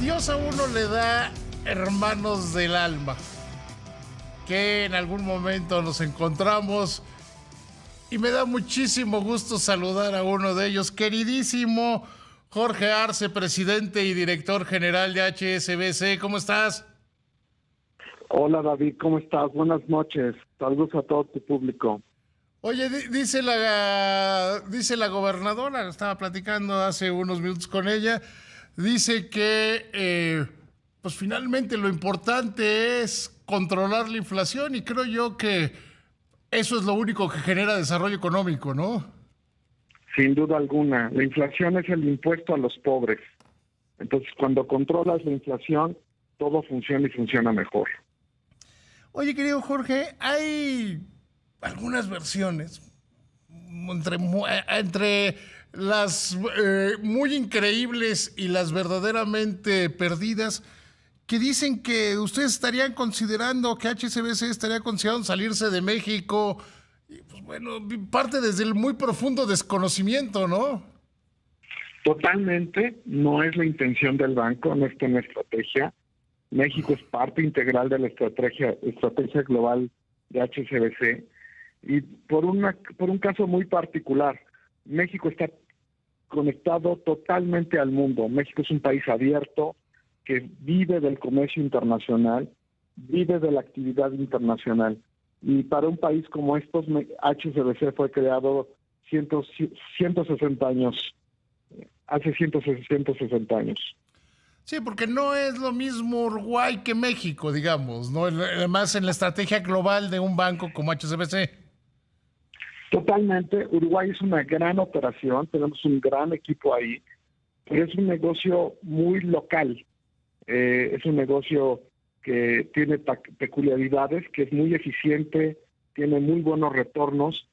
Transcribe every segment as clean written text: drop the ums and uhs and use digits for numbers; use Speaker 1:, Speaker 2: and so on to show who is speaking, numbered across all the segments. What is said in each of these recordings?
Speaker 1: Dios a uno le da hermanos del alma, que en algún momento nos encontramos y me da muchísimo gusto saludar a uno de ellos, queridísimo Jorge Arce, presidente y director general de HSBC. ¿Cómo estás?
Speaker 2: Hola David, ¿cómo estás? Buenas noches. Saludos a todo tu público.
Speaker 1: Oye, dice la gobernadora, estaba platicando hace unos minutos con ella, dice que pues finalmente lo importante es controlar la inflación y creo yo que eso es lo único que genera desarrollo económico, ¿no?
Speaker 2: Sin duda alguna, la inflación es el impuesto a los pobres. Entonces, cuando controlas la inflación, todo funciona y funciona mejor.
Speaker 1: Oye, querido Jorge, hay algunas versiones entre las muy increíbles y las verdaderamente perdidas que dicen que ustedes estarían considerando, que HSBC estaría considerando salirse de México. Y pues bueno, parte desde el muy profundo desconocimiento, ¿no?
Speaker 2: Totalmente, no es la intención del banco, no está en la estrategia. México es parte integral de la estrategia global de HSBC. Y por un caso muy particular, México está conectado totalmente al mundo. México es un país abierto que vive del comercio internacional, vive de la actividad internacional. Y para un país como estos, HSBC fue creado 160 años, hace 160 años.
Speaker 1: Sí, porque no es lo mismo Uruguay que México, digamos, ¿no? Además, en la estrategia global de un banco como HSBC.
Speaker 2: Totalmente. Uruguay es una gran operación, tenemos un gran equipo ahí, pero es un negocio muy local. Es un negocio que tiene peculiaridades, que es muy eficiente, tiene muy buenos retornos,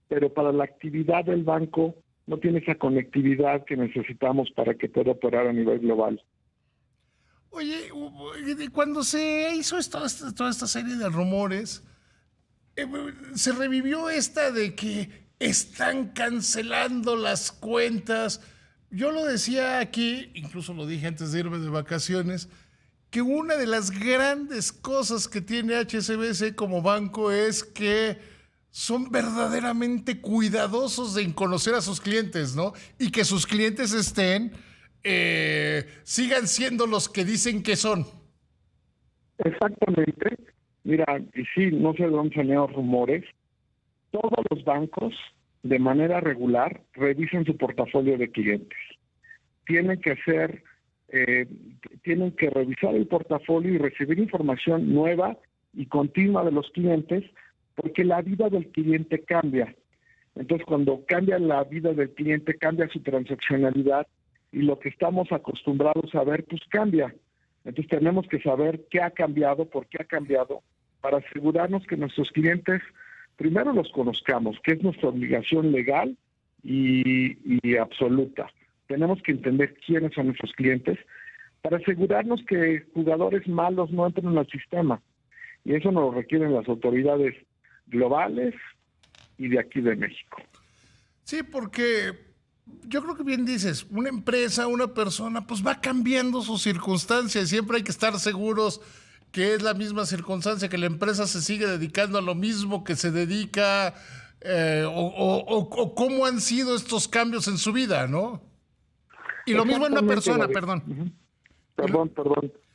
Speaker 2: pero para la actividad del banco no tiene esa conectividad que necesitamos para que pueda operar a nivel global.
Speaker 1: Oye, cuando se hizo toda esta serie de rumores, se revivió esta de que están cancelando las cuentas. Yo lo decía aquí, incluso lo dije antes de irme de vacaciones, que una de las grandes cosas que tiene HSBC como banco es que son verdaderamente cuidadosos en conocer a sus clientes, ¿no? Y que sus clientes sigan siendo los que dicen que son.
Speaker 2: Exactamente. Mira, y sí, no sé de dónde salieron los rumores. Todos los bancos, de manera regular, revisan su portafolio de clientes. Tienen que hacer, tienen que revisar el portafolio y recibir información nueva y continua de los clientes, porque la vida del cliente cambia. Entonces, cuando cambia la vida del cliente, cambia su transaccionalidad y lo que estamos acostumbrados a ver, pues cambia. Entonces, tenemos que saber qué ha cambiado, por qué ha cambiado, para asegurarnos que nuestros clientes primero los conozcamos, que es nuestra obligación legal y absoluta. Tenemos que entender quiénes son nuestros clientes para asegurarnos que jugadores malos no entren al sistema. Y eso nos lo requieren las autoridades globales y de aquí de México.
Speaker 1: Sí, porque yo creo que bien dices, una empresa, una persona, pues va cambiando sus circunstancias. Siempre hay que estar seguros que es la misma circunstancia, que la empresa se sigue dedicando a lo mismo que se dedica, o cómo han sido estos cambios en su vida, ¿no? Y lo mismo en una persona,
Speaker 2: David.
Speaker 1: perdón.
Speaker 2: Perdón.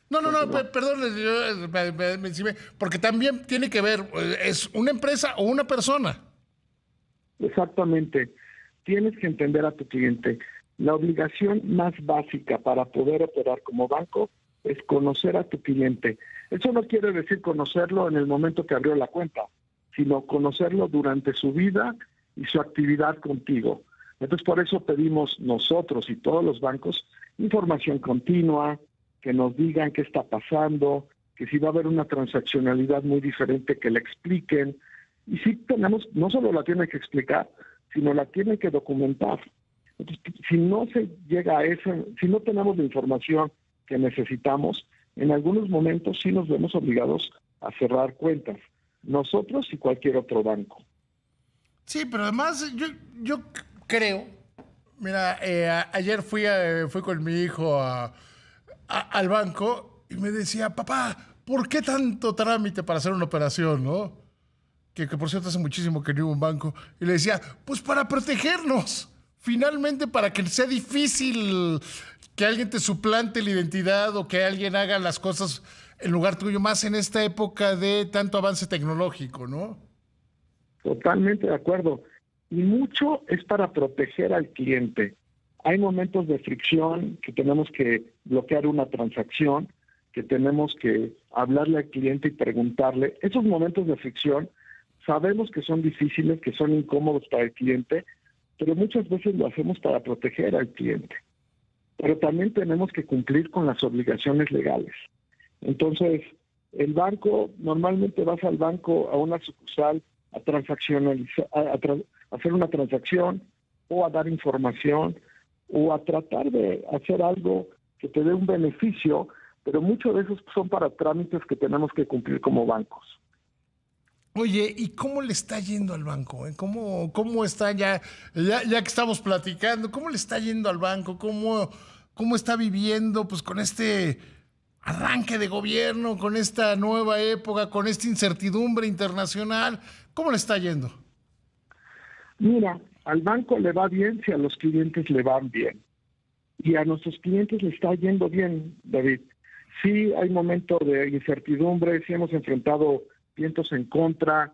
Speaker 1: No, perdón, me encimé, porque también tiene que ver, ¿es una empresa o una persona?
Speaker 2: Exactamente. Tienes que entender a tu cliente. La obligación más básica para poder operar como banco es conocer a tu cliente. Eso no quiere decir conocerlo en el momento que abrió la cuenta, sino conocerlo durante su vida y su actividad contigo. Entonces, por eso pedimos nosotros y todos los bancos información continua, que nos digan qué está pasando, que si va a haber una transaccionalidad muy diferente, que le expliquen. Y si tenemos, no solo la tienen que explicar, sino la tienen que documentar. Entonces, si no se llega a eso, si no tenemos la información que necesitamos, en algunos momentos sí nos vemos obligados a cerrar cuentas, nosotros y cualquier otro banco.
Speaker 1: Sí, pero además yo creo, mira, ayer fui con mi hijo a al banco y me decía, papá, ¿por qué tanto trámite para hacer una operación, no? Que por cierto hace muchísimo que no hubo un banco. Y le decía, pues para protegernos. Finalmente, para que sea difícil que alguien te suplante la identidad o que alguien haga las cosas en lugar tuyo, más en esta época de tanto avance tecnológico, ¿no?
Speaker 2: Totalmente de acuerdo. Y mucho es para proteger al cliente. Hay momentos de fricción que tenemos que bloquear una transacción, que tenemos que hablarle al cliente y preguntarle. Esos momentos de fricción sabemos que son difíciles, que son incómodos para el cliente, pero muchas veces lo hacemos para proteger al cliente. Pero también tenemos que cumplir con las obligaciones legales. Entonces, el banco, normalmente vas al banco, a una sucursal, a transaccionalizar, a hacer una transacción o a dar información o a tratar de hacer algo que te dé un beneficio, pero muchos de esos son para trámites que tenemos que cumplir como bancos.
Speaker 1: Oye, ¿y cómo le está yendo al banco? ¿Cómo está ya que estamos platicando, cómo le está yendo al banco? ¿Cómo está viviendo pues con este arranque de gobierno, con esta nueva época, con esta incertidumbre internacional? ¿Cómo le está yendo?
Speaker 2: Mira, al banco le va bien si a los clientes le van bien. Y a nuestros clientes le está yendo bien, David. Sí hay momentos de incertidumbre, sí hemos enfrentado vientos en contra,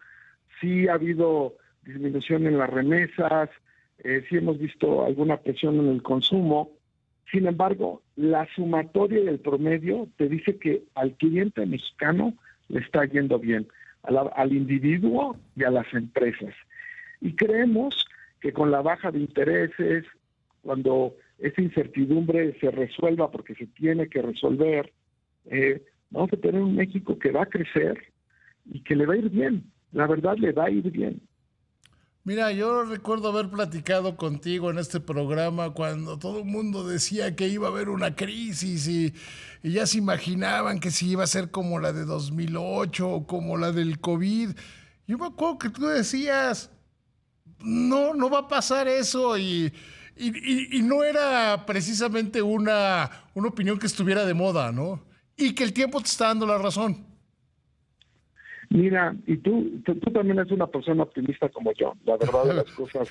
Speaker 2: sí ha habido disminución en las remesas, sí hemos visto alguna presión en el consumo. Sin embargo, la sumatoria y el promedio te dice que al cliente mexicano le está yendo bien, al individuo y a las empresas. Y creemos que con la baja de intereses, cuando esa incertidumbre se resuelva porque se tiene que resolver, vamos a tener un México que va a crecer y que le va a ir bien. La verdad, le va a ir bien.
Speaker 1: Mira, yo recuerdo haber platicado contigo en este programa cuando todo el mundo decía que iba a haber una crisis y ya se imaginaban que si iba a ser como la de 2008 o como la del COVID. Yo me acuerdo que tú decías, no va a pasar eso y no era precisamente una opinión que estuviera de moda, ¿no? Y que el tiempo te está dando la razón.
Speaker 2: Mira, y tú también eres una persona optimista como yo, la verdad de las cosas.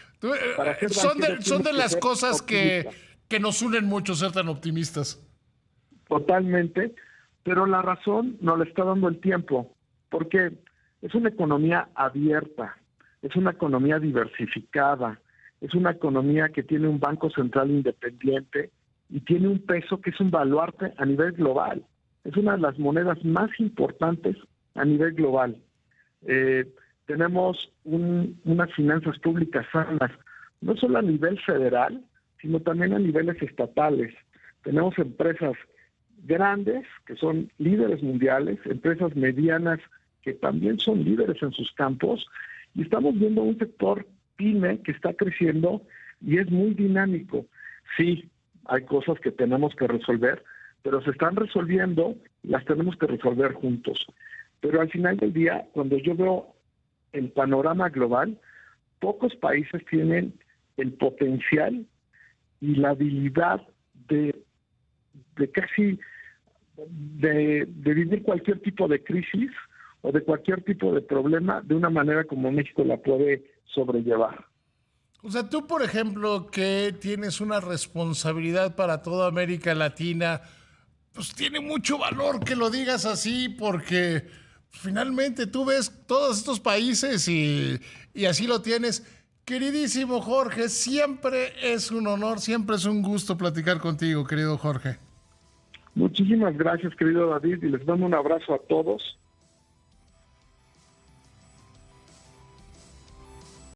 Speaker 2: Para ser banquero
Speaker 1: Son de
Speaker 2: tienes que
Speaker 1: las
Speaker 2: ser
Speaker 1: cosas
Speaker 2: optimista.
Speaker 1: que nos unen mucho ser tan optimistas.
Speaker 2: Totalmente, pero la razón nos la está dando el tiempo, porque es una economía abierta, es una economía diversificada, es una economía que tiene un banco central independiente y tiene un peso que es un baluarte a nivel global. Es una de las monedas más importantes a nivel global. Tenemos unas finanzas públicas sanas, no solo a nivel federal, sino también a niveles estatales. Tenemos empresas grandes que son líderes mundiales, empresas medianas que también son líderes en sus campos, y estamos viendo un sector pyme que está creciendo y es muy dinámico. Sí, hay cosas que tenemos que resolver, pero se están resolviendo, las tenemos que resolver juntos. Pero al final del día, cuando yo veo el panorama global, pocos países tienen el potencial y la habilidad de vivir cualquier tipo de crisis o de cualquier tipo de problema de una manera como México la puede sobrellevar.
Speaker 1: O sea, tú, por ejemplo, que tienes una responsabilidad para toda América Latina, pues tiene mucho valor que lo digas así porque finalmente tú ves todos estos países y así lo tienes. Queridísimo Jorge, siempre es un honor, siempre es un gusto platicar contigo, querido Jorge.
Speaker 2: Muchísimas gracias, querido David, y les mando un abrazo a todos